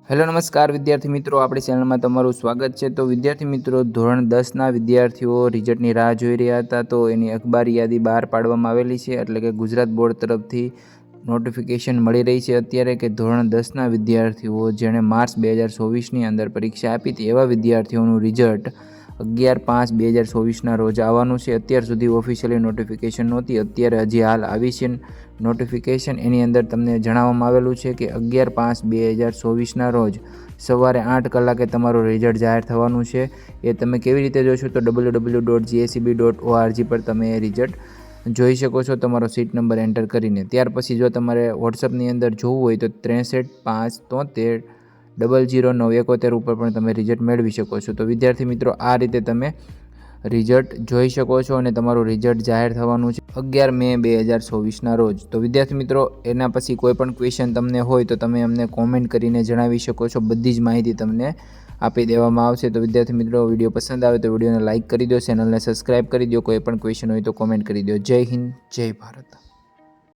Hello નમસ્કાર વિદ્યાર્થી મિત્રો, આપણી ચેનલમાં તમારું સ્વાગત છે। તો વિદ્યાર્થી મિત્રો, ધોરણ 10ના વિદ્યાર્થીઓ રિઝલ્ટની રાહ જોઈ રહ્યા હતા, તો એની અખબારી યાદી બહાર પાડવામાં આવેલી છે। એટલે કે ગુજરાત બોર્ડ તરફથી નોટિફિકેશન મળી રહી છે અત્યારે કે ધોરણ 10ના વિદ્યાર્થીઓ જેણે માર્ચ 2024ની અંદર પરીક્ષા આપી હતી એવા વિદ્યાર્થીઓનું રિઝલ્ટ 11/5/2024ના રોજ આવવાનું છે। અત્યાર સુધી ઓફિશિયલી નોટિફિકેશન નહોતી, અત્યારે હજી હાલ આવી છે નોટિફિકેશન। એની અંદર તમને જણાવવામાં આવેલું છે કે 11/5/2024ના રોજ સવારે 8 કલાકે તમારું રિઝલ્ટ જાહેર થવાનું છે। એ તમે કેવી રીતે જોશો તો www.gacb.org પર તમે એ રિઝલ્ટ જોઈ શકો છો તમારો સીટ નંબર એન્ટર કરીને। ત્યાર પછી જો તમારે વોટ્સઅપની અંદર જોવું હોય તો 6353300971 ઉપર પણ તમે રિઝલ્ટ મેળવી શકો છો। તો વિદ્યાર્થી મિત્રો, આ રીતે તમે રિઝલ્ટ જોઈ શકો છો અને તમારું રિઝલ્ટ જાહેર થવાનું છે 11 મે 2024ના રોજ। તો વિદ્યાર્થી મિત્રો, એના પછી કોઈ પણ ક્વેશ્ચન તમને હોય તો તમે અમને કોમેન્ટ કરીને જણાવી શકો છો, બધી જ માહિતી તમને આપી દેવામાં આવશે। તો વિદ્યાર્થી મિત્રો, વિડીયો પસંદ આવે તો વિડીયોને લાઇક કરી દો, ચેનલને સબસ્ક્રાઇબ કરી દો, કોઈ પણ ક્વેશ્ચન હોય તો કોમેન્ટ કરી દો। જય હિન્દ, જય ભારત।